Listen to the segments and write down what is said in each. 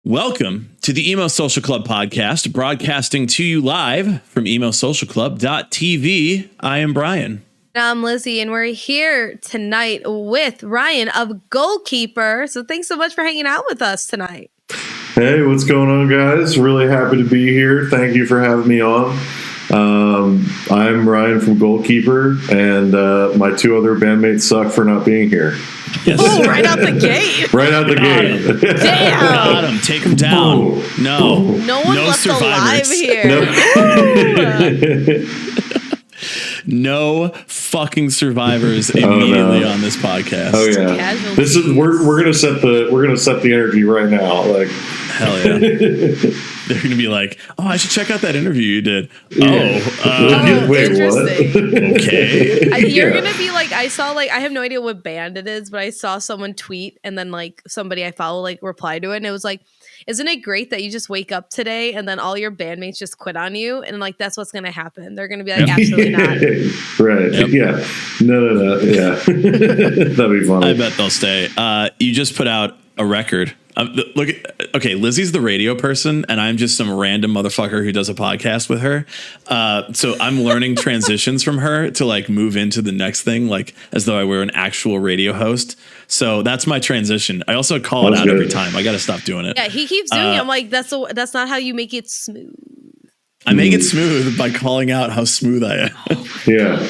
Welcome to the Emo Social Club podcast, broadcasting to you live from emosocialclub.tv. I am Brian. I'm Lizzie, and we're here tonight with Ryan of Goalkeeper. So thanks so much for hanging out with us tonight. Hey, what's going on, guys? Really happy to be here. Thank you for having me on. I'm Ryan from Goalkeeper, and my two other bandmates suck for not being here. Yes. Oh, right out the gate. Right out the gate. Damn. Got him. Take him down. Boom. No one left survivors. alive here. No fucking survivors immediately on this podcast. Oh yeah. This is we're gonna set the energy right now. Like hell yeah. They're gonna be like, oh, I should check out that interview you did. Yeah. Wait, interesting. What? Okay. You're gonna be like, I have no idea what band it is, but I saw someone tweet and then like somebody I follow like reply to it, and it was like, isn't it great that you just wake up today and then all your bandmates just quit on you? And like, that's what's going to happen. They're going to be like, absolutely not. Right. Yep. Yeah. No. Yeah. That'd be funny. I bet they'll stay. You just put out a record. Okay, Lizzie's the radio person, and I'm just some random motherfucker who does a podcast with her. So I'm learning transitions from her to like move into the next thing, like as though I were an actual radio host. So that's my transition. I also call it out every time. I got to stop doing it. Yeah, he keeps doing it. I'm like, that's not how you make it smooth. I make it smooth by calling out how smooth I am. Yeah.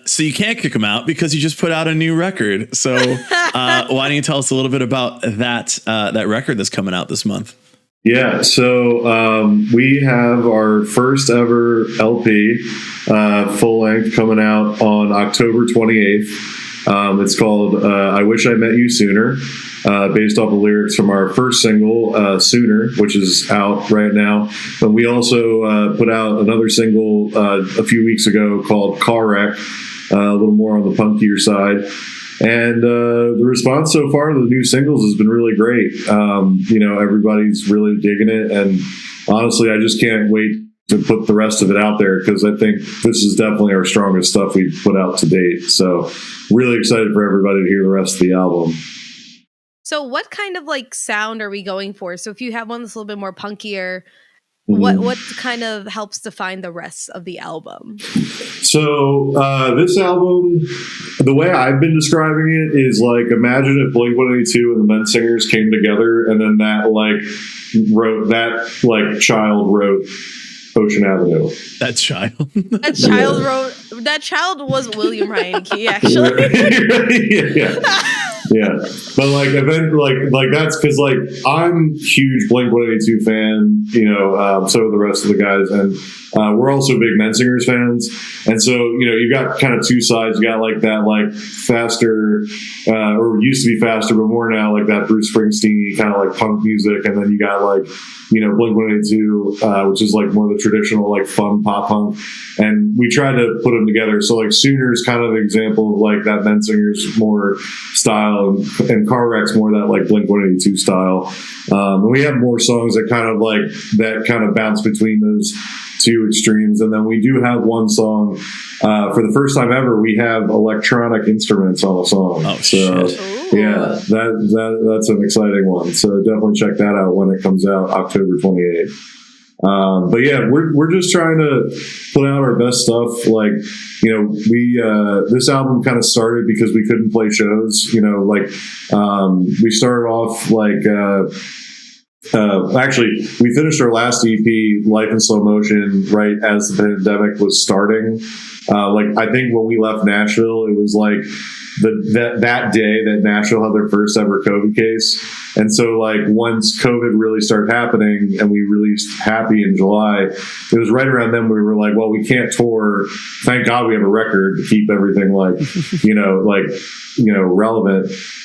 So you can't kick him out because you just put out a new record. So why don't you tell us a little bit about that record that's coming out this month? Yeah, so we have our first ever LP, full length, coming out on October 28th. It's called I Wish I Met You Sooner, based off the lyrics from our first single, Sooner, which is out right now. But we also put out another single a few weeks ago called Car Wreck, a little more on the punkier side. And the response so far to the new singles has been really great. Everybody's really digging it. And honestly, I just can't wait to put the rest of it out there because I think this is definitely our strongest stuff we've put out to date. So really excited for everybody to hear the rest of the album. So what kind of like sound are we going for? So if you have one that's a little bit more punkier, what kind of helps define the rest of the album? So this album, the way I've been describing it is like, imagine if Blink-182 and the menzingers came together and then that child wrote Ocean Avenue. That child. That child was William Ryan Key, actually. Yeah. But like event like that's because like I'm huge Blink-182 fan, so are the rest of the guys, and we're also big menzingers fans. And so, you got kind of two sides. You got like that like faster or used to be faster, but more now like that Bruce Springsteen kind of like punk music, and then you got like Blink-182, which is like more the traditional like fun pop punk, and we tried to put them together. So like Sooner is kind of an example of like that menzingers more style, and Car Wreck's more that like Blink-182 style. And we have more songs that kind of bounce between those two extremes. And then we do have one song, for the first time ever, we have electronic instruments on a song. Oh, so shit. Yeah, that's an exciting one. So definitely check that out when it comes out October 28th. But yeah, we're just trying to put out our best stuff. Like, this album kind of started because we couldn't play shows, we started off like, actually, we finished our last EP, Life in Slow Motion, right as the pandemic was starting. I think when we left Nashville, it was like that day that Nashville had their first ever COVID case. And so like once COVID really started happening and we released Happy in July, it was right around then we were like, well, we can't tour. Thank God we have a record to keep everything relevant.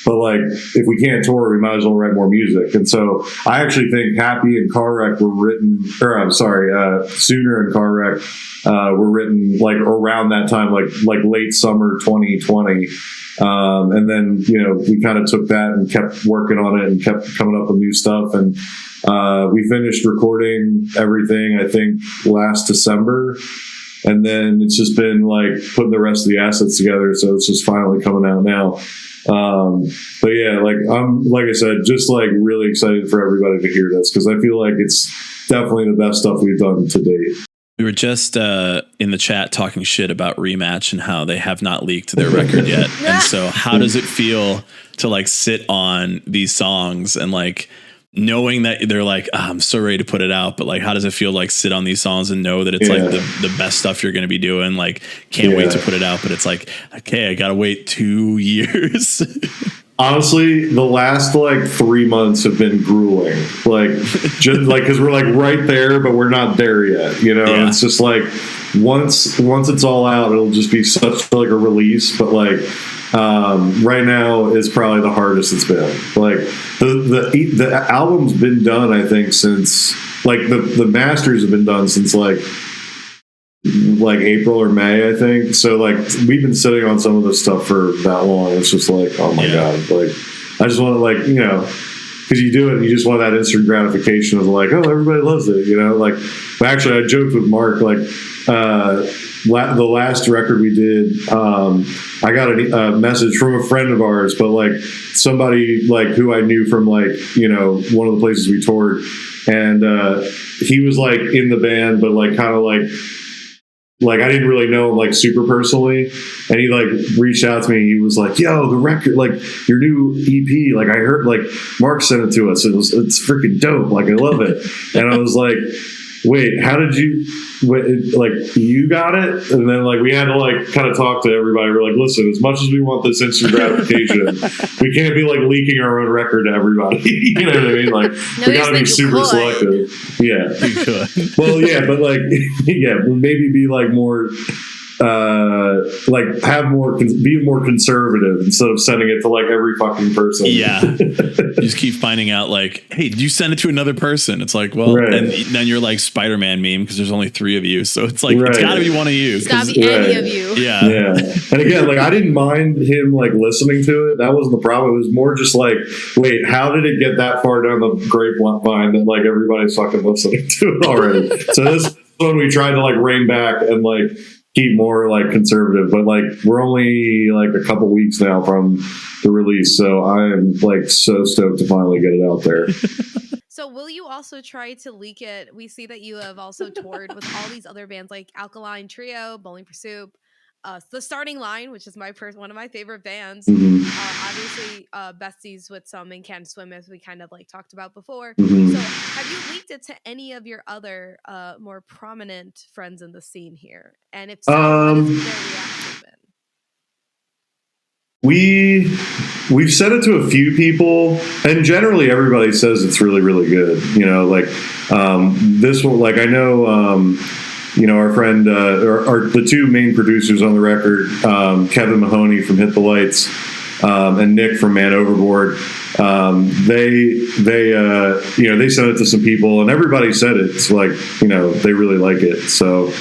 But like, if we can't tour, we might as well write more music. And so I actually think Happy and Car Wreck were written, Sooner and Car Wreck were written like around that time, like late summer 2020. And then, we kind of took that and kept working on it and kept coming up with new stuff. And we finished recording everything, I think, last December. and then it's just been like putting the rest of the assets together. So it's just finally coming out now. But yeah, like like I said, just like really excited for everybody to hear this, because I feel like it's definitely the best stuff we've done to date. We were just in the chat talking shit about Rematch and how they have not leaked their record yet. And so how does it feel to like sit on these songs and like knowing that they're like, I'm so ready to put it out, but like, how does it feel like sit on these songs and know that it's like the best stuff you're going to be doing? Like, can't wait to put it out, but it's like, okay, I got to wait 2 years. Honestly, the last like 3 months have been grueling. Like, just like, because we're like right there, but we're not there yet. You know, it's just like once it's all out, it'll just be such like a release. But like right now is probably the hardest it's been. Like the album's been done, I think, since like the masters have been done since like April or May, I think. So like we've been sitting on some of this stuff for that long. It's just like, oh my god, like I just want to like, you know, because you do it and you just want that instant gratification of like, oh, everybody loves it, you know. Like actually I joked with Mark, like the last record we did, I got a message from a friend of ours, but like somebody like who I knew from like, you know, one of the places we toured, and he was like in the band, but like kind of like I didn't really know him like super personally, and he like reached out to me. He was like, "Yo, the record, like your new EP, like I heard, like Mark sent it to us. It's freaking dope. Like I love it." And I was like, "Wait, how did you? Like you got it?" And then like we had to like kind of talk to everybody. We're like, "Listen, as much as we want this instant gratification, we can't be like leaking our own record to everybody." You know what I mean? Like we got to be super selective. Yeah, you could. Well, yeah, but like, yeah, maybe be like more, like have more, be more conservative instead of sending it to like every fucking person. Yeah, you just keep finding out like, hey, did you send it to another person? It's like, well, and then you're like Spider-Man meme because there's only 3 of you, so it's like it's got to be one of you. It's got to be any of you. Yeah, yeah. And again, like I didn't mind him like listening to it. That wasn't the problem. It was more just like, wait, how did it get that far down the grapevine that like everybody's fucking listening to it already? So this one we tried to like rein back and like keep more like conservative, but like we're only like a couple weeks now from the release, so I am like so stoked to finally get it out there. So will you also try to leak it? We see that you have also toured with all these other bands like Alkaline Trio, Bowling for Soup, The Starting Line, which is one of my favorite bands. Obviously, besties with some and Can't Swim, as we kind of like talked about before. So have you leaked it to any of your other more prominent friends in the scene here? And if so, what has their reaction been? We've sent it to a few people, and generally everybody says it's really, really good. You know, like this one, like I know, you know, our friend, are the 2 main producers on the record, Kevin Mahoney from Hit the Lights, and Nick from Man Overboard. They you know, they sent it to some people, and everybody said it's like, you know, they really like it. So,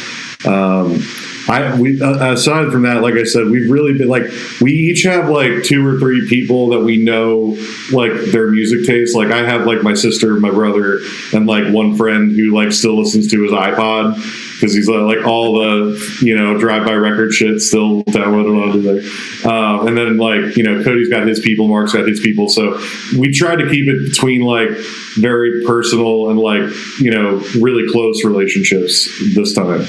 we aside from that, like I said, we've really been like, we each have like 2 or 3 people that we know like their music taste. Like I have like my sister, my brother, and like one friend who like still listens to his iPod because he's like all the, you know, drive-by record shit still downloaded onto there. And then like, you know, Cody's got his people, Mark's got his people. So we try to keep it between like very personal and like, you know, really close relationships this time.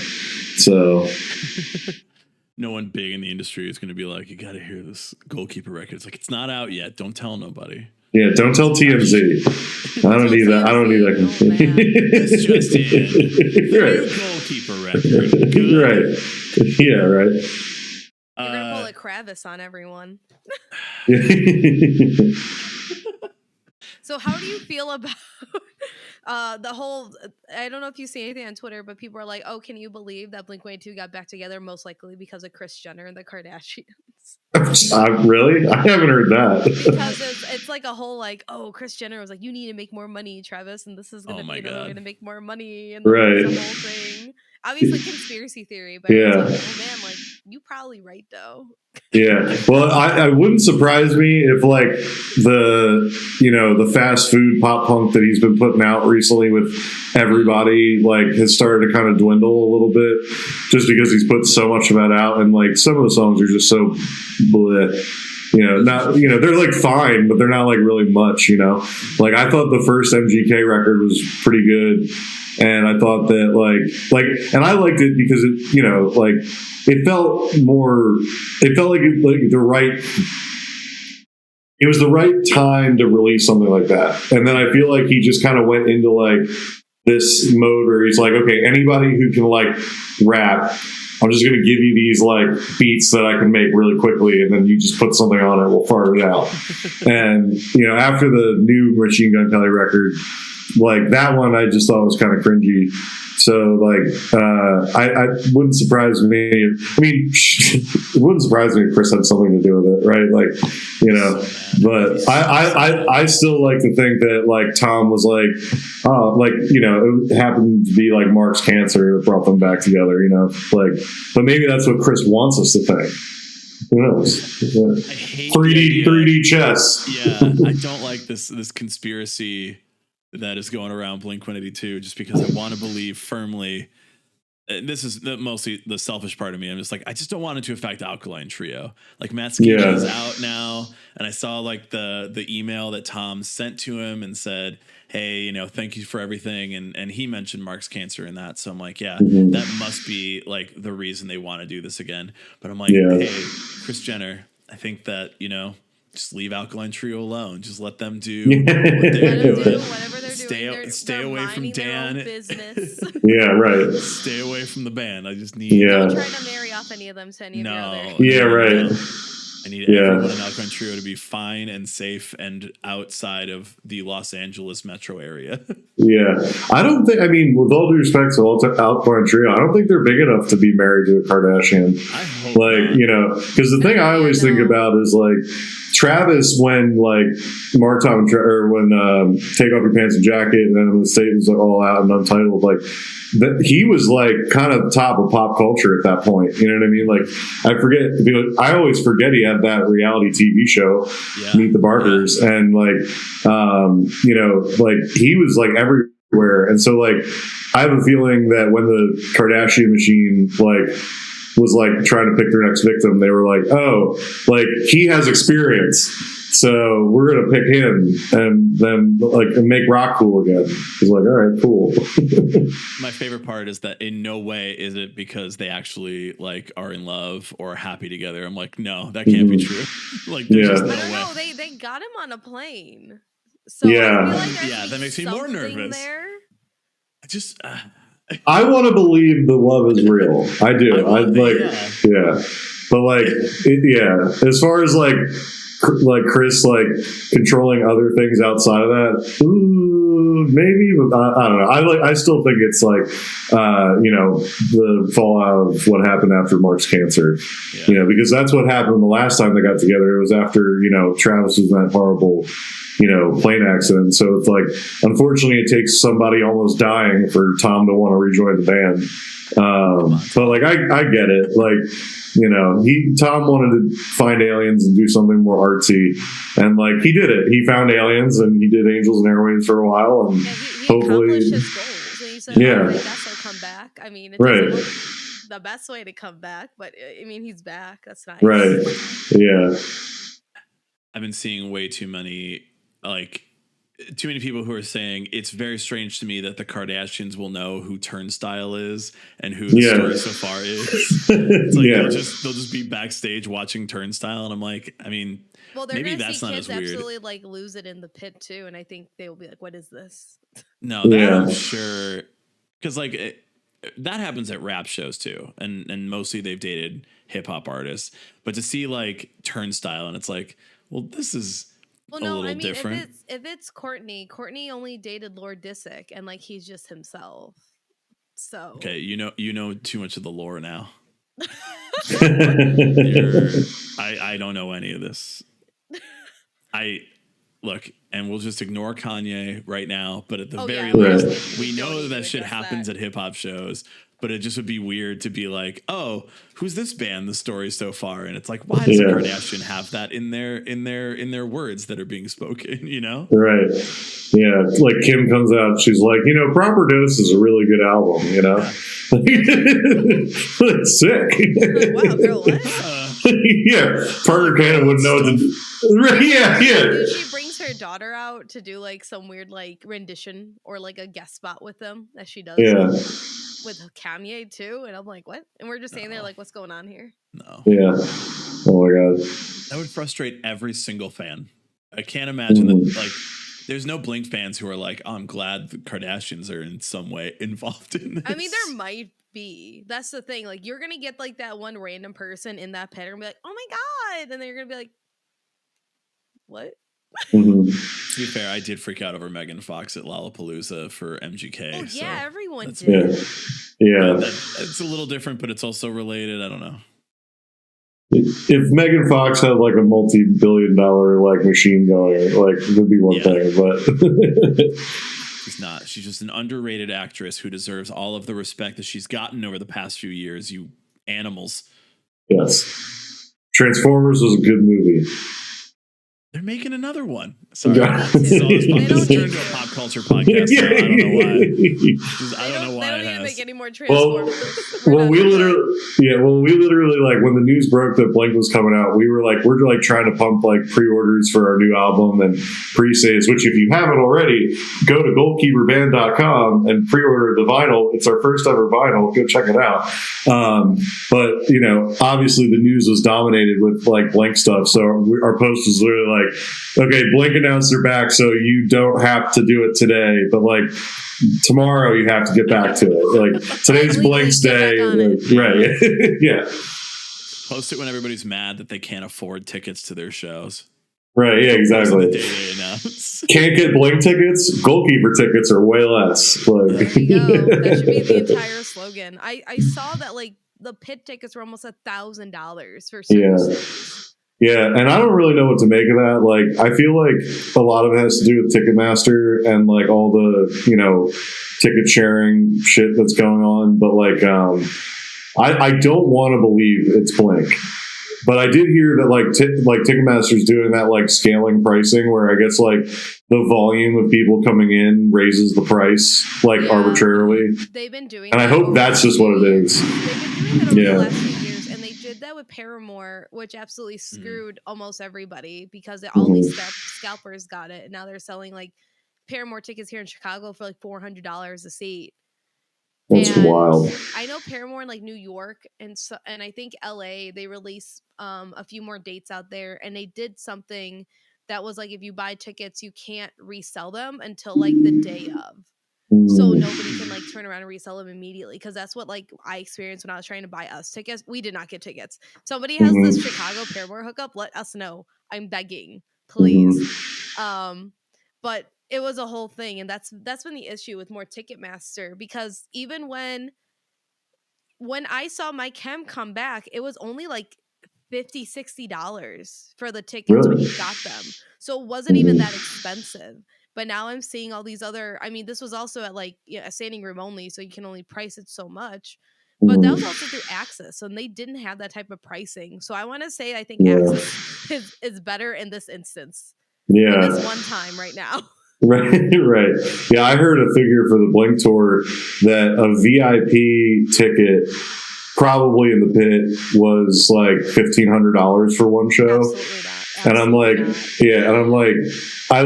So no one big in the industry is going to be like, you got to hear this Goalkeeper record. It's like, it's not out yet. Don't tell nobody. Yeah, don't tell TMZ. I don't need that. I don't need that. It's just in. Right. Goalkeeper record. Good. Right. Yeah, right. You're going to pull a Kravis on everyone. So how do you feel about the whole, I don't know if you see anything on Twitter, but people are like, oh, can you believe that Blink-182 got back together most likely because of Kris Jenner and the Kardashians? Really? I haven't heard that. Because it's like a whole like, oh, Kris Jenner was like, you need to make more money, Travis, and this is going to be we're going to make more money, and right. The whole thing. Obviously conspiracy theory, but yeah. it's like, oh man, like you probably right though. Yeah. Well, I wouldn't surprise me if like the fast food pop punk that he's been putting out recently with everybody like has started to kind of dwindle a little bit just because he's put so much of that out, and like some of the songs are just so bleh. Not they're like fine, but they're not like really much. Like I thought the first MGK record was pretty good, and I thought that and I liked it because it felt more. It felt like the right. It was the right time to release something like that, and then I feel like he just kind of went into like this mode where he's like, okay, anybody who can like rap, I'm just going to give you these like beats that I can make really quickly, and then you just put something on it, we'll fart it out. And after the new Machine Gun Kelly record, like that one, I just thought was kind of cringy. So like, I wouldn't surprise me. It wouldn't surprise me if Chris had something to do with it, right? Like, but I still like to think that like Tom was like, it happened to be like Mark's cancer that brought them back together, but maybe that's what Chris wants us to think. Who knows? I hate 3D chess. Yeah, I don't like this conspiracy that is going around Blink-182 just because I want to believe firmly. And this is mostly the selfish part of me. I'm just like, I just don't want it to affect Alkaline Trio. Like Matt Skinny is out now, and I saw like the email that Tom sent to him and said, hey, thank you for everything, and he mentioned Mark's cancer in that. So I'm like, yeah, that must be like the reason they want to do this again. But I'm like, hey, Kris Jenner, I think that just leave Alkaline Trio alone. Just let them do what they're doing. Whatever they're doing. Stay away from Dan. Business. Yeah, right. Stay away from the band. I just need. Don't try to marry off any of them to any of your other. Yeah, right. I need everyone in Alkaline Trio to be fine and safe and outside of the Los Angeles metro area. Yeah. I don't think, with all due respect to Alkaline Trio, I don't think they're big enough to be married to a Kardashian. I hope not. Because the thing I always think about is like Travis, when like Mark, Tom, or when Take Off Your Pants and Jacket, and then when the state was all out and untitled, like he was like kind of top of pop culture at that point. You know what I mean? Like I always forget he had that reality TV show, Meet the Barkers, and like like he was like everywhere. And so like I have a feeling that when the Kardashian machine like was like trying to pick their next victim, they were like, oh, like he has experience, so we're gonna pick him and then like make rock cool again. He's like, all right, cool. My favorite part is that in no way is it because they actually like are in love or happy together. I'm like, no, that can't be true. Like, there's just no way. No, they got him on a plane. So I feel like that makes me more nervous. There. I just. I want to believe the love is real. I do. But like, as far as like Chris like controlling other things outside of that, maybe. But I don't know. I still think it's like the fallout of what happened after Mark's cancer. Because that's what happened the last time they got together. It was after Travis was in that horrible plane accident. So it's like, unfortunately, it takes somebody almost dying for Tom to want to rejoin the band. But like, I get it. Like, Tom wanted to find aliens and do something more artsy, and like he did it. He found aliens and he did Angels and Airwaves for a while, and he hopefully accomplished his goals. And he said, I guess I'll come back. I mean, it doesn't look the best way to come back, but I mean, he's back. That's nice. Right. Yeah. I've been seeing way too many people who are saying it's very strange to me that the Kardashians will know who Turnstile is and who the story so far is. It's like they'll just be backstage watching Turnstile, and I'm like, I mean, well, they're maybe gonna that's see not kids as weird. Absolutely like lose it in the pit too, and I think they will be like, "What is this?" No, that I'm sure, because like that happens at rap shows too, and mostly they've dated hip hop artists, but to see like Turnstile, and it's like, well, this is. Well, no, I mean, different. if it's Courtney only dated Lord Disick, and like he's just himself. So okay, you know too much of the lore now. I don't know any of this. Look, and we'll just ignore Kanye right now. But at the very least, we know that shit happens at hip hop shows. but it just would be weird to be like, oh, who's this band? The story so far, and it's like, why does a Kardashian have that in their words that are being spoken? You know, right? Yeah, like Kim comes out, she's like, Proper Dose is a really good album. It's sick. Like, wow, girl, what? Yeah, Parker Cannon wouldn't know what to do. Yeah. Dude, she brings her daughter out to do like some weird like rendition or like a guest spot with them that she does. Yeah. With Kanye too, and I'm like, what? And we're just saying there like, what's going on here? No. Yeah. Oh my god. That would frustrate every single fan. I can't imagine that. Like, there's no Blink fans who are like, oh, I'm glad the Kardashians are in some way involved in this. I mean, there might be. That's the thing. Like, you're gonna get like that one random person in that pattern and be like, oh my god, and then you're gonna be like, what? Mm-hmm. To be fair, I did freak out over Megan Fox at Lollapalooza for MGK. Oh yeah, so everyone did. Yeah. It's a little different, but it's also related. I don't know. If Megan Fox had like a multi-billion-dollar like machine going, like it would be one thing, but she's not. She's just an underrated actress who deserves all of the respect that she's gotten over the past few years. You animals. Yes, Transformers was a good movie. They're making another one. Sorry, This turned into a pop culture podcast. So I don't know why. I don't know why they don't it even has. make any more Transformers. Well, we literally like when the news broke that Blink was coming out, we're trying to pump like pre-orders for our new album and pre-sales. Which, if you haven't already, go to goalkeeperband.com and pre-order the vinyl. It's our first ever vinyl. Go check it out. But obviously the news was dominated with like Blink stuff, so our post was literally like, okay, Blink announced they're back, so you don't have to do it today, but like tomorrow you have to get back to it. Like today's Blink's day, right? Yeah. Post it when everybody's mad that they can't afford tickets to their shows. Right, yeah, exactly. The day they announce. Can't get Blink tickets? Goalkeeper tickets are way less. Like, there you go. That should be the entire slogan. I saw that like the pit tickets were almost $1,000 for certain cities. Yeah, and I don't really know what to make of that. Like, I feel like a lot of it has to do with Ticketmaster and like all the ticket sharing shit that's going on. But like, I don't want to believe it's Blink. But I did hear that like Ticketmaster's doing that like scaling pricing where I guess like the volume of people coming in raises the price like arbitrarily. They've been doing and I hope that's just what it is. They've been doing that over the last few years, and they did that with Paramore, which absolutely screwed almost everybody because all these scalpers got it, and now they're selling like Paramore tickets here in Chicago for like $400 a seat. That's wild. I know Paramore in like New York and I think LA, they release a few more dates out there, and they did something that was like if you buy tickets you can't resell them until like the day of, so nobody can like turn around and resell them immediately, because that's what like I experienced when I was trying to buy us tickets. We did not get tickets. Somebody has this Chicago Paramore hookup, let us know. I'm begging, please. But it was a whole thing, and that's been the issue with more Ticketmaster, because even when I saw my Chem come back, it was only like $50-$60 for the tickets when you got them, so it wasn't even that expensive. But now I'm seeing all these other, I mean, this was also at like a standing room only, so you can only price it so much, but that was also through Access, and they didn't have that type of pricing. So I want to say I think Access is better in this instance. In this one time right now. Right. Yeah, I heard a figure for the Blink tour that a VIP ticket, probably in the pit, was like $1,500 for one show. Absolutely not. And I'm like, I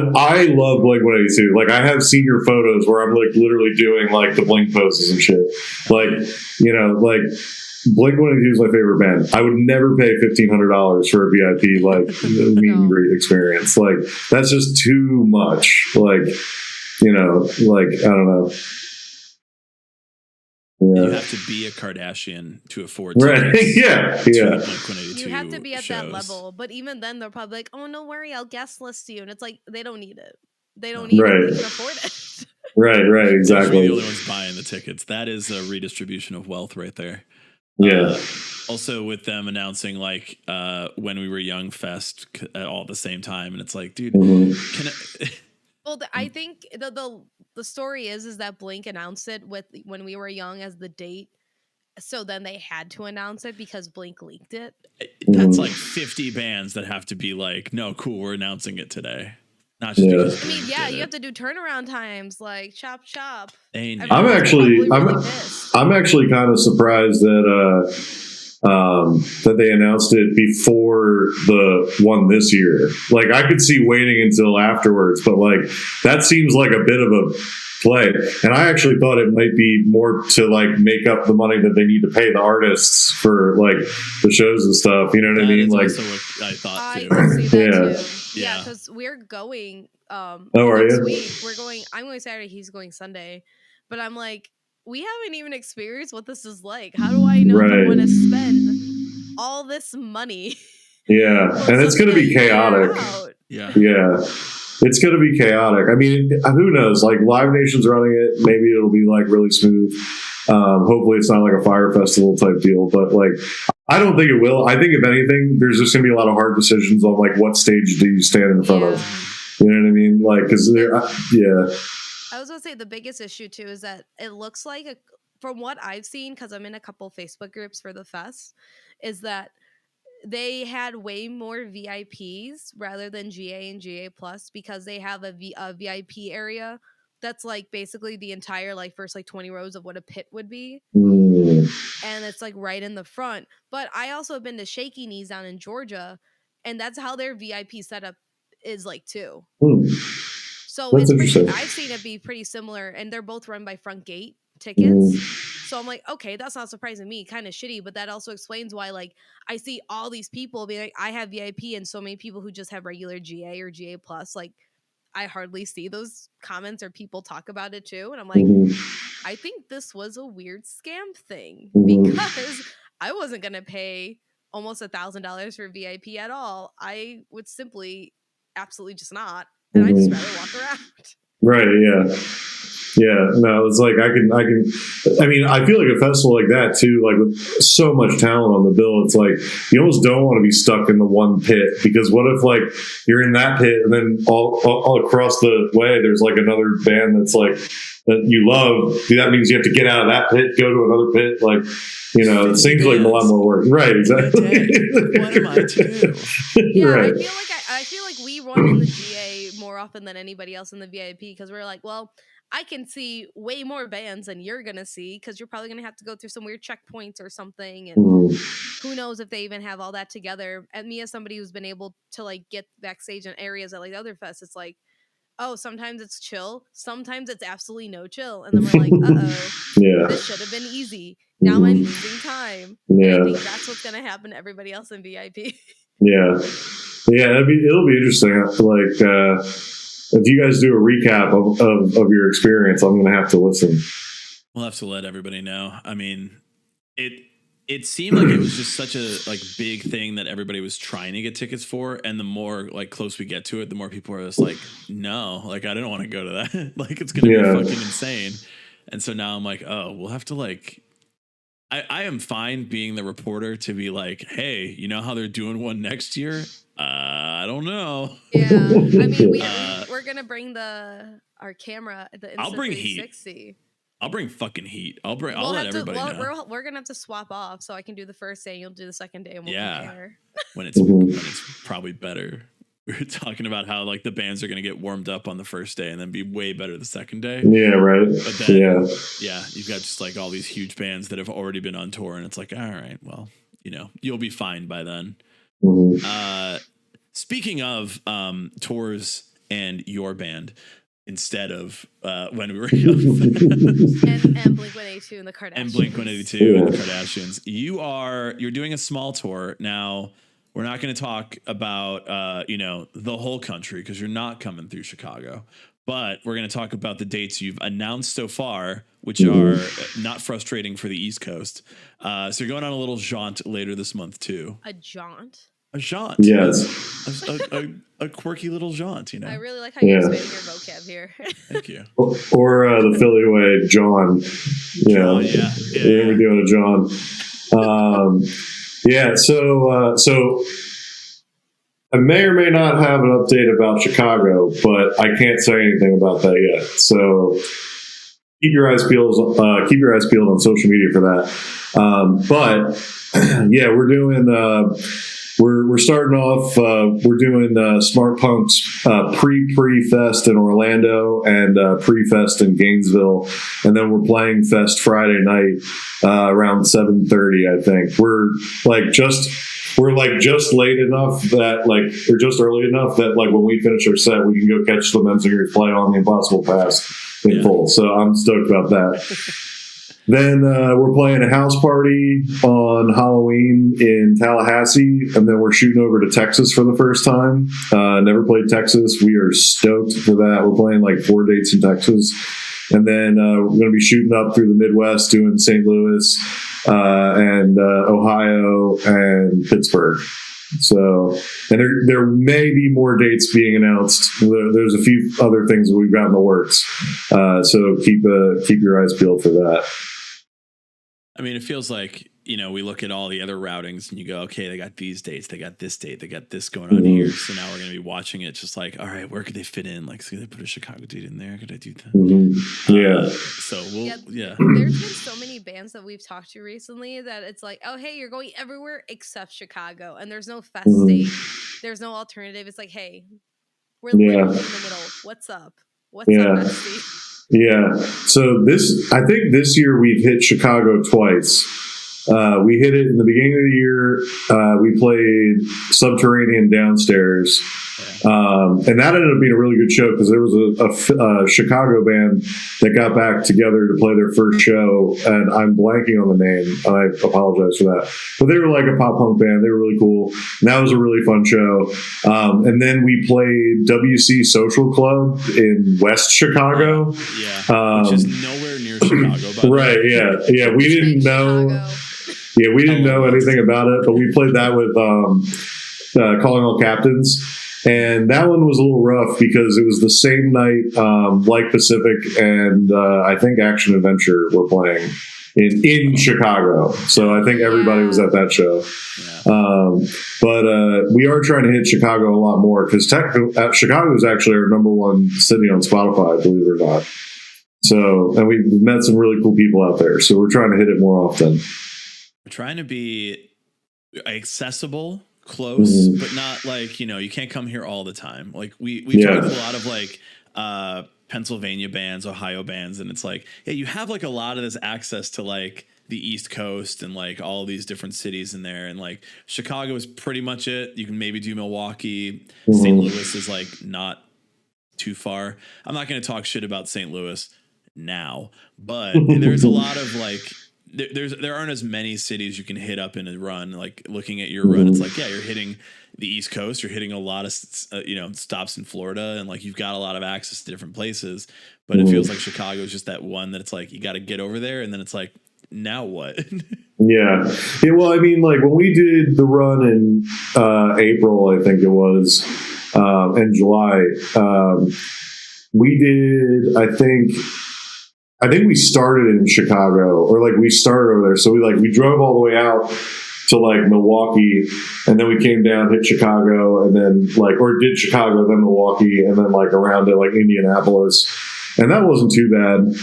love Blink 182. Like, I have senior photos where I'm like literally doing like the Blink poses and shit. Like, like Blink 182 is my favorite band. I would never pay $1,500 for a VIP like meet and greet experience. Like, that's just too much. Like, like I don't know. Yeah. You have to be a Kardashian to afford right. Yeah. You have to be at that level. But even then, they're probably like, "Oh, no worry, I'll guest list you," and it's like they don't need it. They don't need it. They can afford it. Right. Exactly. The only ones buying the tickets. That is a redistribution of wealth right there. Yeah. Also, with them announcing like When We Were Young Fest all at the same time, and it's like, dude, Well, I think the story is that Blink announced it with When We Were Young as the date, so then they had to announce it because Blink leaked it. That's like 50 bands that have to be like, no, cool, we're announcing it today. Not just because I mean, yeah, you have to do turnaround times, like chop. I'm actually kind of surprised that they announced it before the one this year. Like, I could see waiting until afterwards, but like that seems like a bit of a play. And I actually thought it might be more to like make up the money that they need to pay the artists for like the shows and stuff. You know what I mean? Like, what I thought too. I see that too. Yeah, because we're going. Are next you? week we're going. I'm going Saturday. He's going Sunday. But I'm like, we haven't even experienced what this is like. How do I know if I want to spend all this money? Yeah, and it's going to be chaotic. Yeah. It's going to be chaotic. I mean, who knows? Like, Live Nation's running it. Maybe it'll be like really smooth. Hopefully it's not like a Fire Festival type deal, but like, I don't think it will. I think if anything, there's just going to be a lot of hard decisions on like what stage do you stand in front of. You know what I mean? Like, because I was going to say the biggest issue too is that it looks like, from what I've seen, because I'm in a couple Facebook groups for the fest, is that they had way more VIPs rather than GA and GA plus, because they have a VIP area that's like basically the entire like first like 20 rows of what a pit would be. And it's like right in the front. But I also have been to Shaky Knees down in Georgia, and that's how their VIP setup is like too. So That's it's I've seen it be pretty similar, and they're both run by Front Gate tickets. So I'm like, okay, that's not surprising me. Kind of shitty, but that also explains why like I see all these people be like, I have VIP, and so many people who just have regular GA or GA plus, like I hardly see those comments or people talk about it too. And I'm like, I think this was a weird scam thing, because I wasn't gonna pay almost $1,000 for VIP at all. I would simply absolutely just not, and I just rather walk around. Right. Yeah. No, it's like I mean, I feel like a festival like that too, like with so much talent on the bill, it's like you almost don't want to be stuck in the one pit, because what if like you're in that pit and then all across the way there's like another band that's like that you love. That means you have to get out of that pit, go to another pit. Like, you know, it seems like a lot more work. Right. Exactly. What am I to do? Yeah. Right. I feel like we run in the GA more often than anybody else in the VIP, because we're like, well, I can see way more bands than you're gonna see, because you're probably gonna have to go through some weird checkpoints or something, and who knows if they even have all that together. And me, as somebody who's been able to like get backstage in areas at like other fests, it's like, oh, sometimes it's chill, sometimes it's absolutely no chill, and then we're like, this should have been easy. Now I'm losing time. And I think that's what's gonna happen to everybody else in VIP. Yeah, it'll be interesting. Like, if you guys do a recap of your experience, I'm going to have to listen. We'll have to let everybody know. I mean, it seemed like it was just such a like big thing that everybody was trying to get tickets for, and the more like close we get to it, the more people are just like, no, like I don't want to go to that. Like it's going to be fucking insane. And so now I'm like, oh, we'll have to like. I am fine being the reporter to be like, hey, you know how they're doing one next year? I don't know. Yeah, I mean, we're gonna bring our camera. I'll bring heat. I'll bring fucking heat. I'll let everybody know. We're gonna have to swap off, so I can do the first day, and you'll do the second day, and we'll compare. when it's probably better. We were talking about how like the bands are going to get warmed up on the first day and then be way better the second day. Yeah, right. But then, you've got just like all these huge bands that have already been on tour, and it's like, all right, well, you know, you'll be fine by then. Speaking of tours and your band, instead of when we were young, and Blink-182 and the Kardashians, and Blink-182 and the Kardashians, you're doing a small tour now. We're not going to talk about, the whole country, because you're not coming through Chicago. But we're going to talk about the dates you've announced so far, which are not frustrating for the East Coast. So you're going on a little jaunt later this month, too. A jaunt? A jaunt. Yes. A quirky little jaunt, you know. I really like how you're expanding your vocab here. Thank you. Or the Philly way, John. We're doing a John. So I may or may not have an update about Chicago, but I can't say anything about that yet. So keep your eyes peeled. Keep your eyes peeled on social media for that. But yeah, we're doing. We're starting off. We're doing Smart Punk's pre-fest in Orlando and pre-fest in Gainesville, and then we're playing Fest Friday night around 7:30. I think we're just late enough that we're just early enough that when we finish our set, we can go catch the menzingers play on the Impossible Pass in full. So I'm stoked about that. Then we're playing a house party on Halloween in Tallahassee, and then we're shooting over to Texas for the first time. Never played Texas. We are stoked for that. We're playing 4 dates in Texas. And then we're going to be shooting up through the Midwest, doing St. Louis and Ohio and Pittsburgh. So, and there may be more dates being announced. There's a few other things that we've got in the works. So keep your eyes peeled for that. I mean, it feels like, we look at all the other routings and you go, okay, they got these dates, they got this date, they got this going on here. So now we're going to be watching it just all right, where could they fit in? So they put a Chicago date in there. Could I do that? Mm-hmm. Yeah. So yeah. There's been so many bands that we've talked to recently that it's oh, hey, you're going everywhere except Chicago. And there's no fest date. There's no alternative. It's hey, we're literally in the middle. What's up? What's up, bestie? Yeah. So I think this year we've hit Chicago twice. We hit it in the beginning of the year. We played Subterranean Downstairs. And that ended up being a really good show because there was a Chicago band that got back together to play their first show, and I'm blanking on the name. I apologize for that. But they were a pop punk band. They were really cool. And that was a really fun show. And then we played WC Social Club in West Chicago. Yeah, which is nowhere near Chicago. Right, yeah. Yeah, we didn't know. Yeah, we didn't know anything about it, but we played that with Calling All Captains. And that one was a little rough because it was the same night like Pacific and I think Action Adventure were playing in Chicago. So I think everybody was at that show. Yeah. But we are trying to hit Chicago a lot more because Chicago is actually our number one city on Spotify, believe it or not. So, and we've met some really cool people out there. So we're trying to hit it more often. We're trying to be accessible, close, but not you can't come here all the time. We talked with a lot of Pennsylvania bands, Ohio bands, and it's you have a lot of this access to the East Coast and all these different cities in there, and Chicago is pretty much it. You can maybe do Milwaukee. St. Louis is not too far. I'm not going to talk shit about St. Louis now, but there's a lot of there aren't as many cities you can hit up in a run. Looking at your run, it's you're hitting the East Coast, you're hitting a lot of stops in Florida, and you've got a lot of access to different places. But it feels like Chicago is just that one that it's you got to get over there, and then it's now what? Yeah. Well, I mean, when we did the run in April, I think it was, and July, we did, I think we started in Chicago, or we started over there. So we drove all the way out to Milwaukee, and then we came down, hit Chicago, and then or did Chicago, then Milwaukee, and then around to Indianapolis. And that wasn't too bad.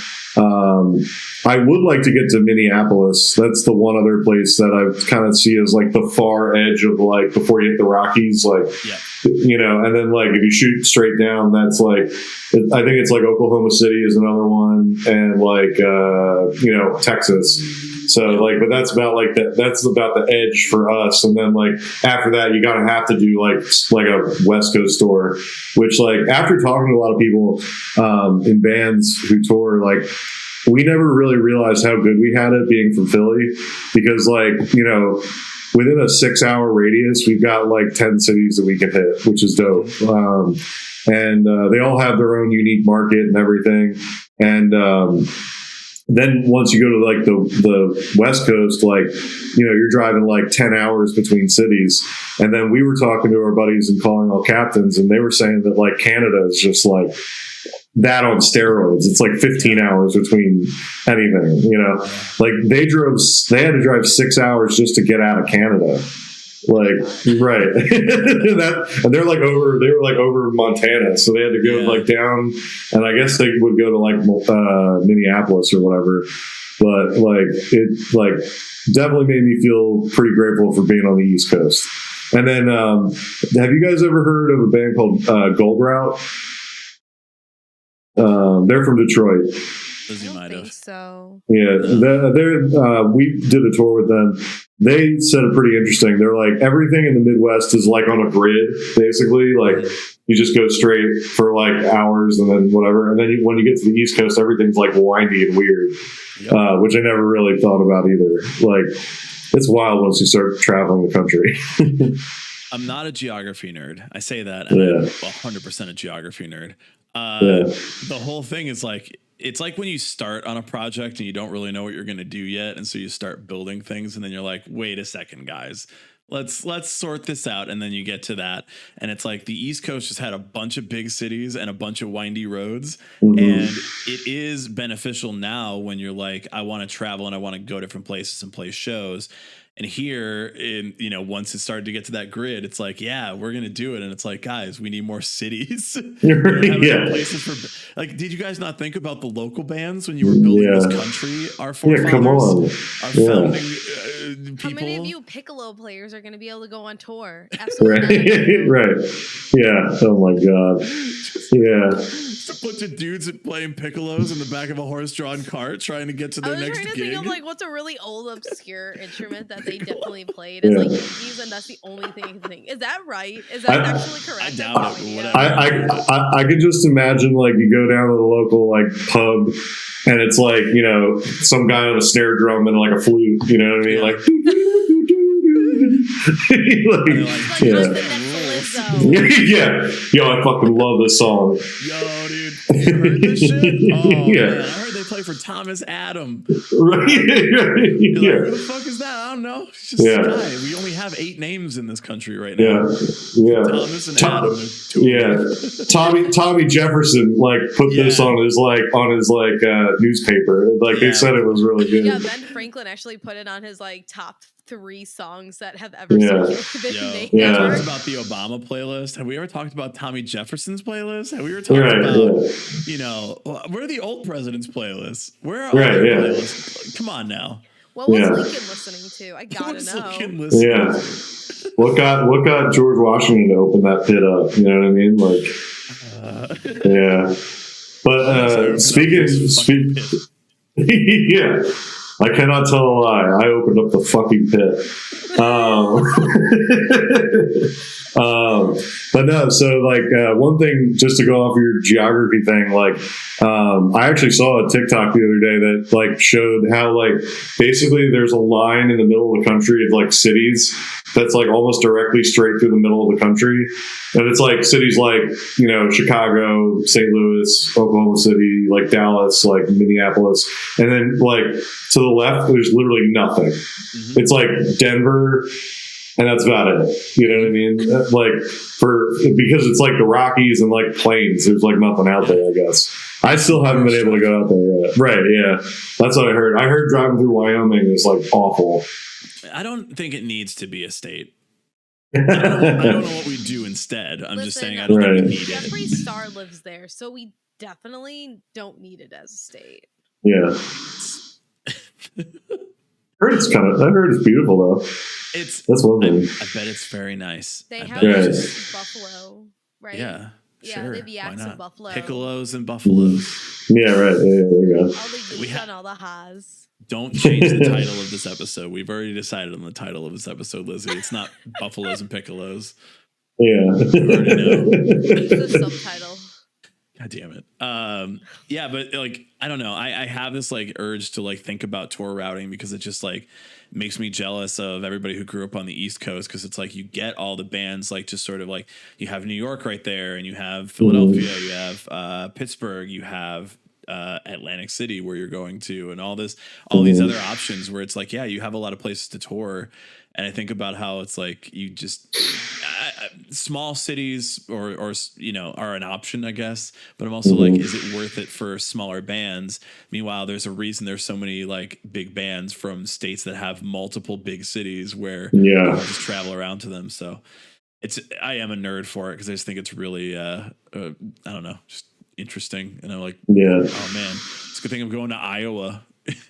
I would like to get to Minneapolis. That's the one other place that I kind of see as the far edge of before you hit the Rockies, and then if you shoot straight down, that's I think it's Oklahoma City is another one, and Texas. So but that's about that's about the edge for us. And then after that, you gotta have to do a West Coast tour, which after talking to a lot of people in bands who tour, we never really realized how good we had it being from Philly, because within a 6-hour radius, we've got 10 cities that we can hit, which is dope. And they all have their own unique market and everything. And then once you go to the West Coast, you're driving 10 hours between cities. And then we were talking to our buddies and Calling All Captains, and they were saying that Canada is just that on steroids. It's 15 hours between anything, they had to drive 6 hours just to get out of Canada. Like, right. And they were like over Montana. So they had to go like down, and I guess they would go to like Minneapolis or whatever. But like, it like definitely made me feel pretty grateful for being on the East Coast. And then, have you guys ever heard of a band called Goldroute? They're from Detroit. I don't think so. Yeah, we did a tour with them. They said it pretty interesting. They're like, everything in the Midwest is like on a grid, basically. Like, you just go straight for like hours and then whatever. And then when you get to the East Coast, everything's like windy and weird, which I never really thought about either. Like, it's wild once you start traveling the country. I'm not a geography nerd. I say that, and I'm 100% a geography nerd. The whole thing is like, it's like when you start on a project and you don't really know what you're going to do yet, and so you start building things, and then you're like, wait a second, guys, let's sort this out. And then you get to that, and it's like the East Coast just had a bunch of big cities and a bunch of windy roads. And it is beneficial now when you're like, I want to travel and I want to go different places and play shows. And here, once it started to get to that grid, it's like, yeah, we're gonna do it. And it's like, guys, we need more cities. Places for, like, did you guys not think about the local bands when you were building this country? Our forefathers, come on. Our founding people. How many of you piccolo players are going to be able to go on tour? Absolutely. Right. Yeah. Oh my God. Yeah. Just a bunch of dudes playing piccolos in the back of a horse-drawn cart trying to get to their next gig. I was trying to think of like what's a really old obscure instrument that they definitely played as like Yankees, and that's the only thing I can think. Is that right? Is that actually correct? I doubt it. I could just imagine like you go down to the local like pub, and it's like, some guy on a snare drum and like a flute. You know what I mean? Like. Yo, I fucking love this song. Yo, dude, you heard this shit? Oh, man, I heard they play for Thomas Adam. Right. Who the fuck is that? I don't know. It's just a guy. We only have 8 names in this country right now. Yeah. Thomas and Adam. Tommy Jefferson like put this on his newspaper. Like they said it was really good. Yeah, Ben Franklin actually put it on his like top 3 songs that have ever circulated. Talked about the Obama playlist. Have we ever talked about Tommy Jefferson's playlist? Have we ever talked about, where are the old presidents' playlists? Where are their playlists? Come on now. What was Lincoln listening to? I gotta know. What got George Washington to open that pit up? You know what I mean? Like, But speaking, I cannot tell a lie. I opened up the fucking pit. But no, so like one thing, just to go off your geography thing, like I actually saw a TikTok the other day that like showed how like basically there's a line in the middle of the country of like cities that's like almost directly straight through the middle of the country, and it's like cities like Chicago, St. Louis, Oklahoma City, like Dallas, like Minneapolis, and then like to the left there's literally nothing. It's like Denver. And that's about it. You know what I mean? Like because it's like the Rockies and like plains. There's like nothing out there, I guess. I still haven't been able to go out there yet. Right? Yeah, that's what I heard. I heard driving through Wyoming is like awful. I don't think it needs to be a state. I don't know what we do insteid. I'm just saying I don't think we need it. Jeffree Star lives there, so we definitely don't need it as a state. Yeah. I heard it's beautiful though. That's one thing. I bet it's very nice. They have buffalo, right? Yeah. Yeah, sure. they have yaks and buffalo. Piccolos and buffaloes. Yeah, right. Yeah, there you go. All the geese and all the haas. Don't change the title of this episode. We've already decided on the title of this episode, Lizzie. It's not buffaloes and piccolos. Yeah. It's the subtitle. God damn it. Yeah, but like, I don't know. I have this like urge to like think about tour routing because it just like makes me jealous of everybody who grew up on the East Coast. Cause it's like you get all the bands like just sort of like you have New York right there, and you have Philadelphia, you have Pittsburgh, you have Atlantic City where you're going to, and all these other options where it's like, yeah, you have a lot of places to tour. And I think about how it's like small cities or you know, are an option, I guess. But I'm also like, is it worth it for smaller bands? Meanwhile, there's a reason there's so many like big bands from states that have multiple big cities where you just travel around to them. So I am a nerd for it because I just think it's really, I don't know, just interesting. And I'm like, oh man, it's a good thing I'm going to Iowa.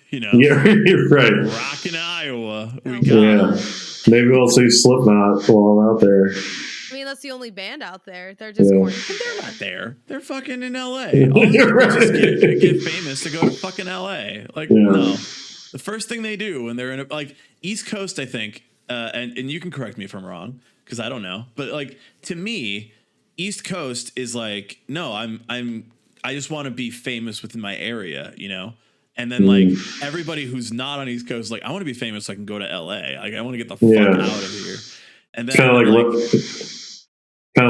You know, you're right. Rocking Iowa, we got. Maybe we'll see Slipknot while I'm out there. I mean, that's the only band out there. They're just corny. They're not there. They're fucking in LA. All just get famous to go to fucking LA. Like, no. The first thing they do when they're in like East Coast, I think, and you can correct me if I'm wrong because I don't know, but like to me, East Coast is like, no, I just want to be famous within my area, you know. And then like everybody who's not on East Coast, like I want to be famous so I can go to LA. Like I want to get the fuck out of here. And then kind of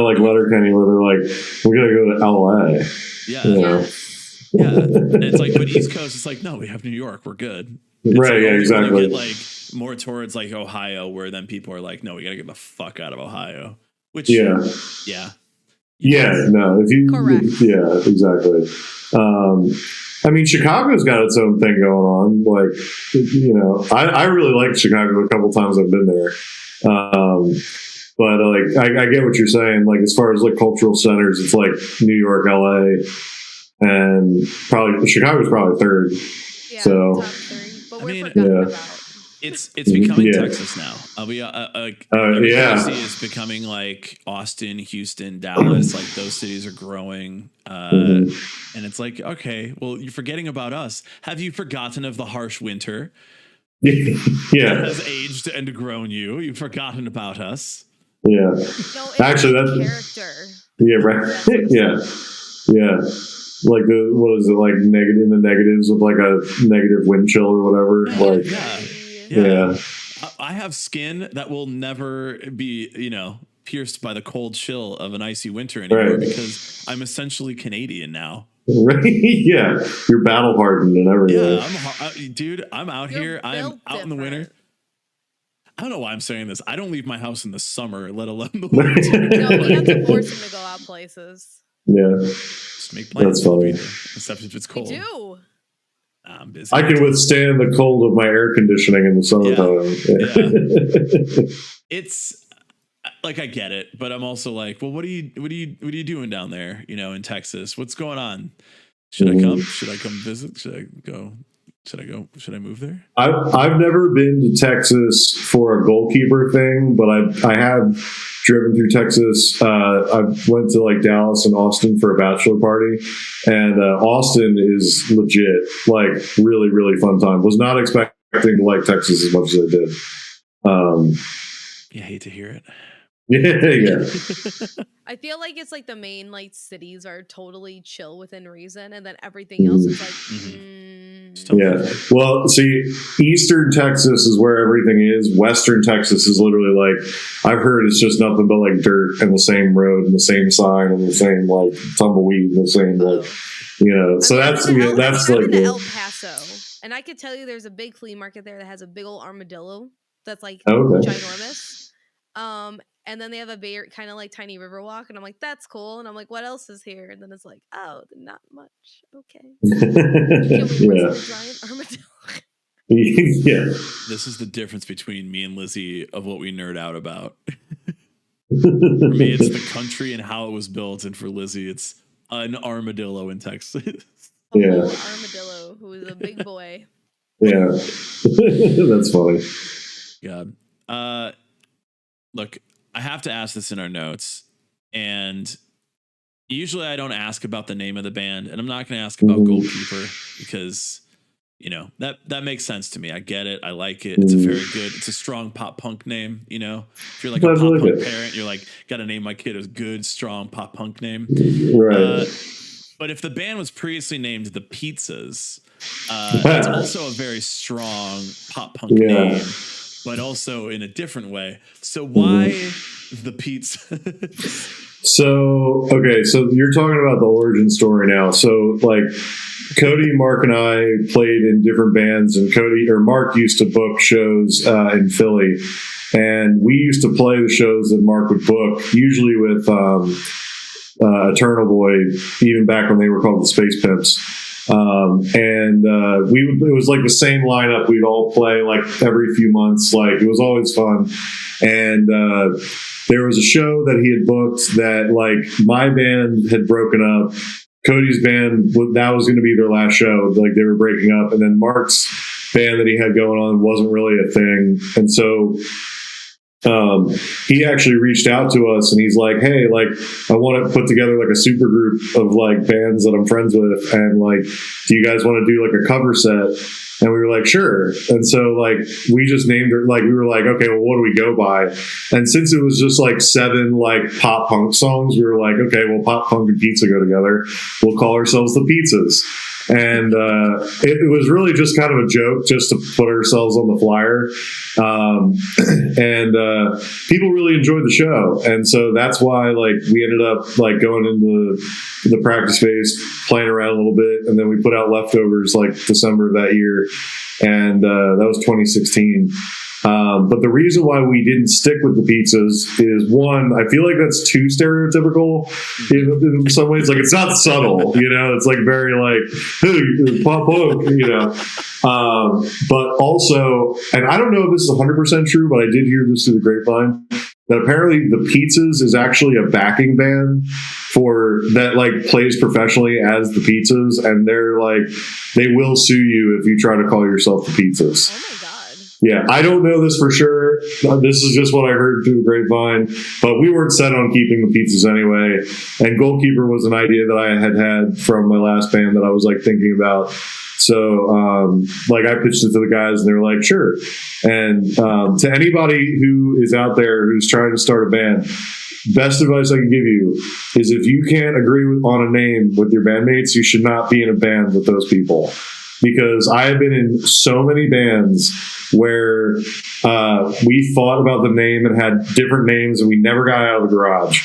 like Letterkenny, where they're like, we're gonna go to LA. Yeah, you know? And it's like, but East Coast, it's like, no, we have New York, we're good. It's right? Like, Exactly. You get like more towards like Ohio, where then people are like, no, we gotta get the fuck out of Ohio. Which no, if you exactly. I mean, Chicago's got its own thing going on. Like, you know, I really liked Chicago a couple times I've been there. But like, I get what you're saying. Like, as far as like cultural centers, it's like New York, LA, and probably Chicago's probably third. Yeah, so, top three. But we're forgotten about. It's becoming Texas now. Tennessee is becoming like Austin, Houston, Dallas. Like those cities are growing, and it's like, okay, well, you're forgetting about us. Have you forgotten of the harsh winter? That has aged and grown you. You've forgotten about us. Yeah, no, actually, that's character. Yeah, right. yeah. Like what is it like in the negatives of like a negative wind chill or whatever? Yeah. I have skin that will never be, you know, pierced by the cold chill of an icy winter anymore because I'm essentially Canadian now. Right? Yeah, you're battle hardened and everything. Yeah, I'm out here. I'm out in the winter. I don't know why I'm saying this. I don't leave my house in the summer, let alone the winter. No, we have to force him to go out places. Yeah, just make plans. That's funny. Except if it's cold. We do. I'm busy. I can withstand the cold of my air conditioning in the summertime. Yeah. It's like I get it, but I'm also like, well, what are you doing down there? You know, in Texas, what's going on? Should I come? Should I come visit? Should I go? Should I move there? I've never been to Texas for a Goalkeeper thing, but I have driven through Texas. I went to like Dallas and Austin for a bachelor party, and Austin is legit, like really, really fun time. Was not expecting to like Texas as much as I did. I hate to hear it. Yeah. I feel like it's like the main like cities are totally chill within reason, and then everything else is like. Yeah. Well, see, Eastern Texas is where everything is. Western Texas is literally like, I've heard it's just nothing but like dirt and the same road and the same sign and the same like tumbleweed and the same like, you know. So that's like in El Paso, and I could tell you there's a big flea market there that has a big old armadillo that's like ginormous. And then they have a kind of like tiny river walk, and I'm like, that's cool. And I'm like, what else is here? And then it's like, oh, not much. Okay. Can we wrestle a giant armadillo? Yeah. This is the difference between me and Lizzie of what we nerd out about. For me, it's the country and how it was built, and for Lizzie, it's an armadillo in Texas. Armadillo, who is a big boy. Yeah. That's funny. God. Look, I have to ask this in our notes, and usually I don't ask about the name of the band, and I'm not going to ask about Goalkeeper because, you know, that makes sense to me. I get it. I like it. It's it's a strong pop punk name, you know. If you're like a pop punk parent, you're like, got to name my kid a good, strong pop punk name. Right. But if the band was previously named The Pizzas, it's also a very strong pop punk name, but also in a different way. So why The Pizza? So you're talking about the origin story now. So like Cody, Mark, and I played in different bands, and Mark used to book shows in Philly, And we used to play the shows that Mark would book, usually with Eternal Boy, even back when they were called the Space Pimps. It was like the same lineup. We'd all play like every few months. Like, it was always fun. And there was a show that he had booked that, like, my band had broken up. Cody's band, that was going to be their last show. Like, they were breaking up. And then Mark's band that he had going on wasn't really a thing. And so he actually reached out to us, and he's like, hey, like, I want to put together like a super group of like bands that I'm friends with, and like, do you guys want to do like a cover set? And we were like, sure. And so like, we just named it, like, we were like, okay, well, what do we go by? And since it was just like 7 like pop punk songs, we were like, okay, well, pop punk and pizza go together. We'll call ourselves the Pizzas. And it was really just kind of a joke, just to put ourselves on the flyer. People really enjoyed the show. And so that's why, like, we ended up like going into the practice space, playing around a little bit. And then we put out Leftovers like December of that year. And that was 2016. But the reason why we didn't stick with the Pizzas is, one, I feel like that's too stereotypical in some ways. Like, it's not subtle, you know, it's like very like, hey, pop punk, you know. But also, and I don't know if this is 100% true, but I did hear this through the grapevine, that apparently the Pizzas is actually a backing band for that, like, plays professionally as the Pizzas, and they're like, they will sue you if you try to call yourself the Pizzas. Oh my god. Yeah, I don't know this for sure. This is just what I heard through the grapevine, but we weren't set on keeping the Pizzas anyway. And Goalkeeper was an idea that I had from my last band that I was like thinking about. So, like, I pitched it to the guys, and they were like, sure. And to anybody who is out there who's trying to start a band, best advice I can give you is, if you can't agree on a name with your bandmates, you should not be in a band with those people. Because I have been in so many bands where we fought about the name and had different names, and we never got out of the garage.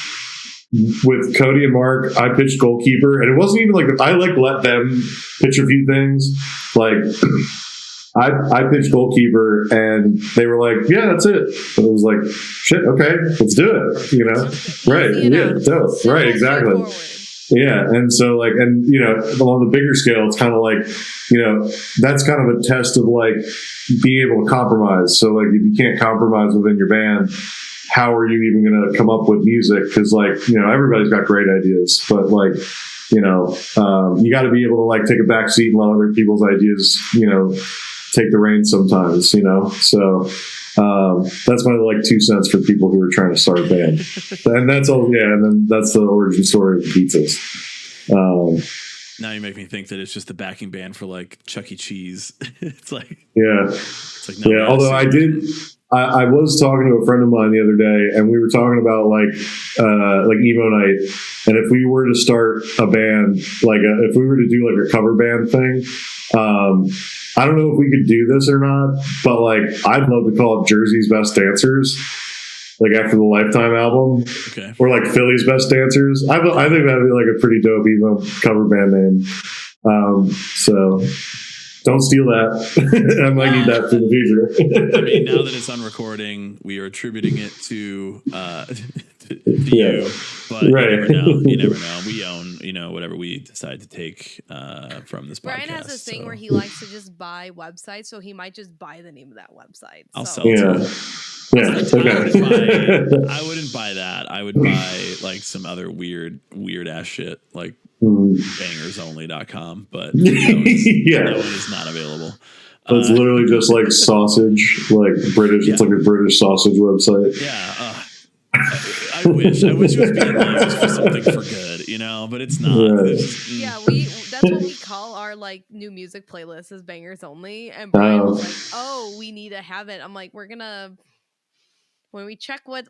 With Cody and Mark, I pitched Goalkeeper, and it wasn't even like, I like let them pitch a few things. Like, I pitched Goalkeeper, and they were like, yeah, that's it. And it was like, shit, okay, let's do it, you know? Right, yeah, dope. Right, exactly. Yeah, and so, like, and, you know, on the bigger scale, it's kind of like, you know, that's kind of a test of, like, being able to compromise. So, like, if you can't compromise within your band, how are you even going to come up with music? Because, like, you know, everybody's got great ideas, but, like, you know, you got to be able to, like, take a back seat and let other people's ideas, you know, take the reins sometimes, you know? So that's my, like, 2 cents for people who are trying to start a band. And that's all. Yeah. And then that's the origin story of the Pizzas. Now you make me think that it's just the backing band for, like, Chuck E. Cheese. It's like, yeah. It's like, no, yeah. Although I was talking to a friend of mine the other day, and we were talking about like emo night, and if we were to start a band, like if we were to do like a cover band thing, I don't know if we could do this or not, but like, I'd love to call it Jersey's Best Dancers, like after the Lifetime album, okay, or like Philly's Best Dancers. I think that'd be like a pretty dope emo cover band name. So. Don't steal that. I might need that for the future. I mean, now that it's on recording, we are attributing it to you. But right. You never know. We own, you know, whatever we decide to take from this podcast. Brian has this thing where he likes to just buy websites, so he might just buy the name of that website. I'll sell it to him. Yeah. Okay. I wouldn't buy that. I would buy like some other weird ass shit, like bangersonly.com, but that one is not available. It's literally just like sausage, like British. Yeah. It's like a British sausage website. Yeah. I wish it was being used for something for good, you know, but it's not. Right. Yeah, that's what we call our like new music playlist is Bangers Only. And Brian was like, "Oh, we need to have it." I'm like, "We're gonna when we check what's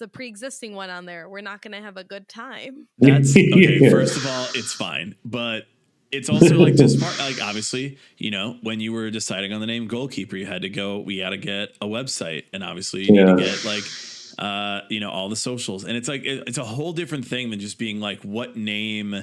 the pre-existing one on there, we're not gonna have a good time." That's okay. Yeah. First of all, it's fine, but it's also like just like obviously, you know, when you were deciding on the name Goalkeeper, we had to get a website, and obviously you need to get like you know, all the socials, and it's like it's a whole different thing than just being like, what name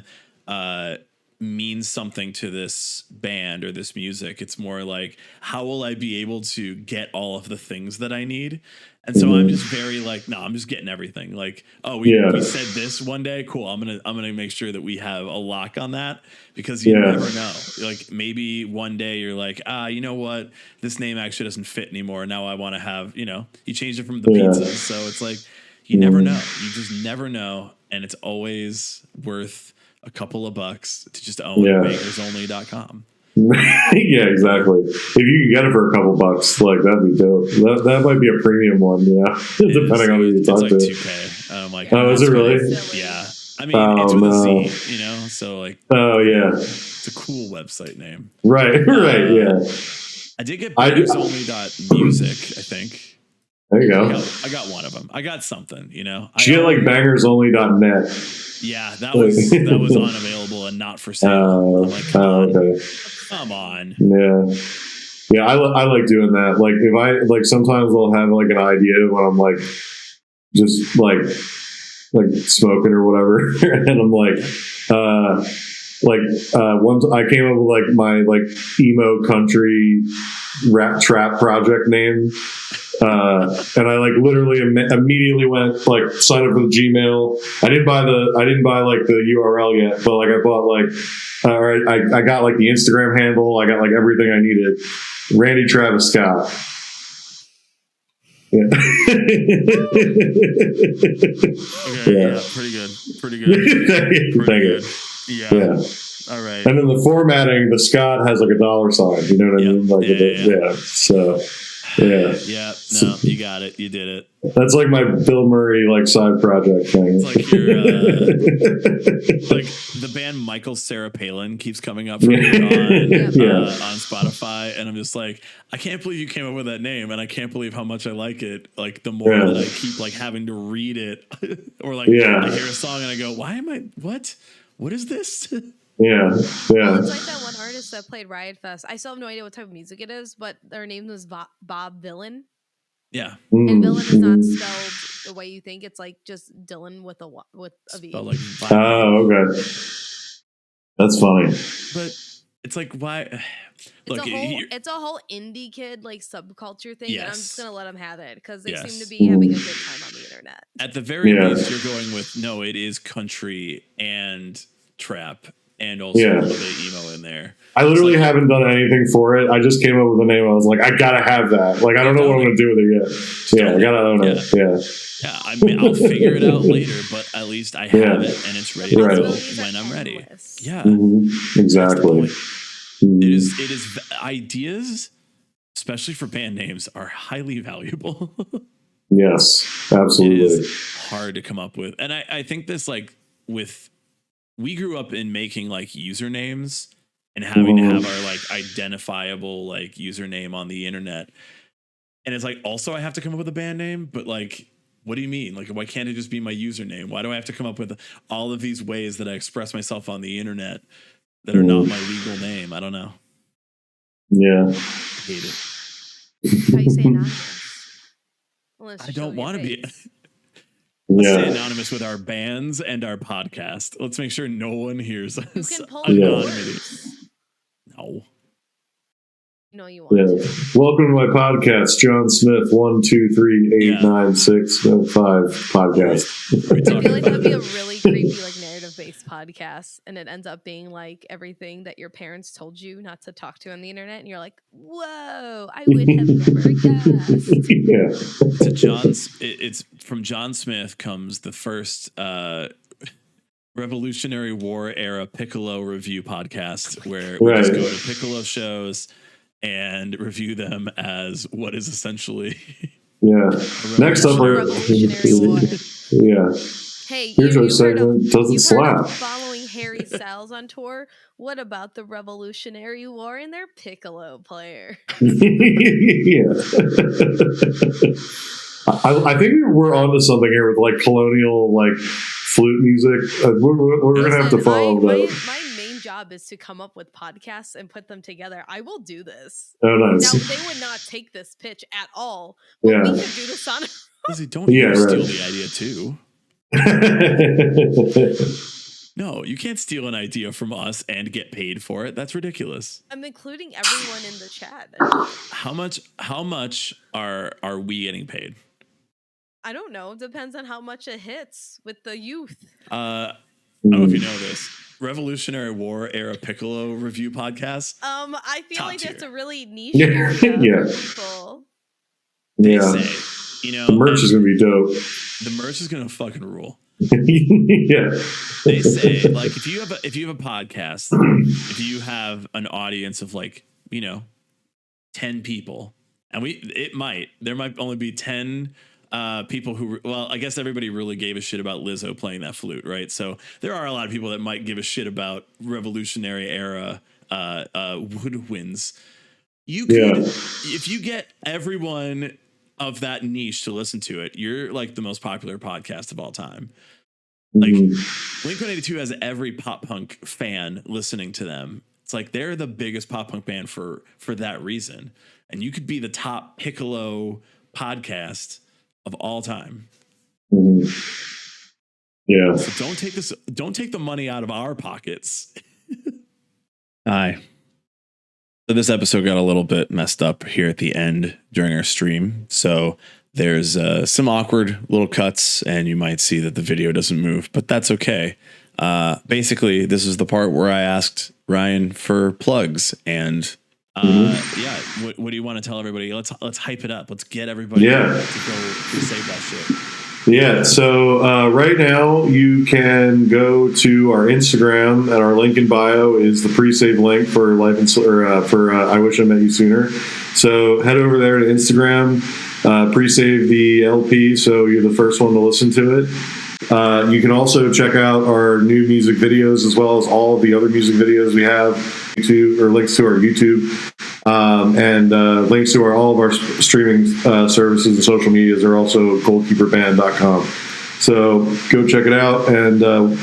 means something to this band or this music. It's more like, how will I be able to get all of the things that I need? And so I'm just very like, no, I'm just getting everything. Like, oh, we said this one day. Cool. I'm gonna make sure that we have a lock on that, because you never know. Like, maybe one day you're like, you know what? This name actually doesn't fit anymore. Now I want to have, you changed it from the pizza. So it's like, you never know. You just never know. And it's always worth a couple of bucks to just own bangersonly.com. Yeah, exactly. If you can get it for a couple bucks, like, that'd be dope. That might be a premium one, depending on who you talk to. It's like $2K. I'm like, oh, is it really? Yeah. I mean, it's with a Z, so like, it's a cool website name. Right, yeah. I did get bangersonly.music, I think. There you go. I got one of them. I got something, She had like bangersonly.net. Yeah, that was unavailable and not for sale. I'm like, come on. Yeah. I like doing that. Like, if I like, sometimes I'll have like an idea when I'm like just like smoking or whatever, and I'm like once I came up with like my like emo country rap trap project name. And I like literally immediately went like sign up for the Gmail. I didn't buy like the URL yet, but like I bought like, I got like the Instagram handle. I got like everything I needed. Randy Travis Scott. Yeah. Okay, pretty good. Thank you. Yeah. All right. And then the formatting, the Scott has like a $sign. You know what I mean? Like, So. Yeah. Yeah. No, you got it. You did it. That's like my Bill Murray like side project thing. It's like your like the band Michael Sarah Palin keeps coming up for me on Spotify, and I'm just like, I can't believe you came up with that name, and I can't believe how much I like it. Like, the more that I keep like having to read it, or like I hear a song and I go, why am I what is this? Yeah. It's like that one artist that played Riot Fest. I still have no idea what type of music it is, but their name was Bob Villain. Yeah. And Villain is not spelled the way you think. It's like just Dylan with a V. Like, okay. That's funny. But it's like, why? It's a whole indie kid like subculture thing, and I'm just gonna let them have it because they seem to be having a good time on the internet. At the very least, you're going with it is country and trap. And also a little bit emo in there. I literally haven't done anything for it. I just came up with a name. I was like, I gotta have that. Like, I don't know what I'm gonna do with it yet. I gotta own it. Yeah. I mean, I'll figure it out later, but at least I have it and it's ready to go when I'm ready. Yeah. Exactly. It is ideas, especially for band names, are highly valuable. Yes, absolutely. It is hard to come up with, and I think this we grew up in making like usernames and having to have our like identifiable like username on the internet. And it's like, also I have to come up with a band name, but like, what do you mean? Like, why can't it just be my username? Why do I have to come up with all of these ways that I express myself on the internet that are not my legal name? I don't know. Yeah. I hate it. How you say anonymous? I don't want to be. Let's stay anonymous with our bands and our podcast. Let's make sure no one hears us. You can pull anonymity. No. No, you won't. Yeah. Welcome to my podcast, John Smith 1238965 podcast. I feel like that would be a really creepy, like narrative-based podcast, and it ends up being like everything that your parents told you not to talk to on the internet, and you're like, "Whoa, I would have never guessed." It's from John Smith comes the first Revolutionary War era Piccolo review podcast, where we just go to Piccolo shows and review them as what is essentially Next up, Revolutionary War. Hey, here's our you segment. Doesn't slap. Following Harry Styles on tour. What about the Revolutionary War and their piccolo player? I think we're onto something here with like colonial like flute music. We're gonna have to follow that. My main job is to come up with podcasts and put them together. I will do this. Oh, nice. Now they would not take this pitch at all. But we could do this on. Lizzie, don't steal the idea too. No, you can't steal an idea from us and get paid for it. That's ridiculous. I'm including everyone in the chat. How much are we getting paid? I don't know. Depends on how much it hits with the youth. I don't know if you know this. Revolutionary War era Piccolo review podcast. I feel Top like that's tier. a really niche Yeah. area Yeah. for people. They Yeah. say, you know, The merch is gonna be dope. the merch is gonna fucking rule. Yeah. They say, like, if you have a podcast, if you have an audience of, like, you know, 10 people, and there might only be 10 people who, well, I guess everybody really gave a shit about Lizzo playing that flute, right? So there are a lot of people that might give a shit about Revolutionary era woodwinds. You could, if you get everyone of that niche to listen to it, you're like the most popular podcast of all time. Like, Blink-182 has every pop punk fan listening to them. It's like they're the biggest pop punk band for that reason. And you could be the top Piccolo podcast of all time. Yeah. So don't take the money out of our pockets. Hi. So this episode got a little bit messed up here at the end during our stream. So there's some awkward little cuts, and you might see that the video doesn't move, but that's okay. Basically, this is the part where I asked Ryan for plugs, and what do you want to tell everybody? Let's hype it up. Let's get everybody to go save that shit. Yeah, so right now you can go to our Instagram, and our link in bio is the pre-save link for Life and for I Wish I Met You Sooner. So head over there to Instagram, pre-save the LP, so you're the first one to listen to it. You can also check out our new music videos, as well as all of the other music videos we have, links to our YouTube, and links to all of our streaming services and social medias are also goalkeeperband.com. So go check it out. And,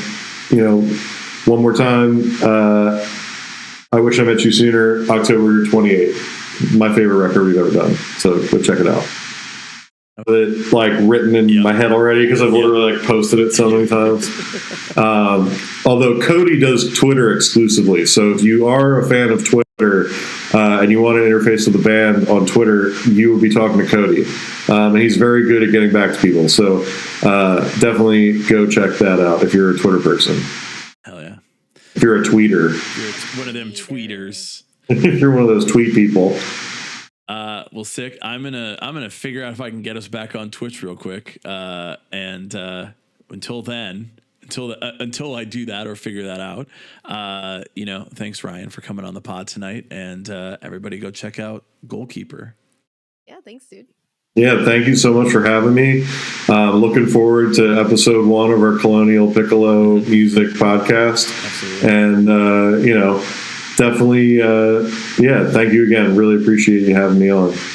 one more time, I Wish I Met You Sooner, October 28th. My favorite record we've ever done. So go check it out. It, like, written in my head already, because I've literally like posted it so many times. Although Cody does Twitter exclusively, so if you are a fan of Twitter and you want to interface with the band on Twitter, you will be talking to Cody, and he's very good at getting back to people. So definitely go check that out if you're a Twitter person. Hell yeah! If you're a tweeter, if you're one of them tweeters. If you're one of those tweet people. Well, sick. I'm gonna figure out if I can get us back on Twitch real quick. And until I do that or figure that out, thanks Ryan for coming on the pod tonight, and everybody go check out Goalkeeper. Yeah, thanks, dude. Yeah, thank you so much for having me. Looking forward to episode 1 of our Colonial Piccolo music podcast. Absolutely. And definitely, thank you again. Really appreciate you having me on.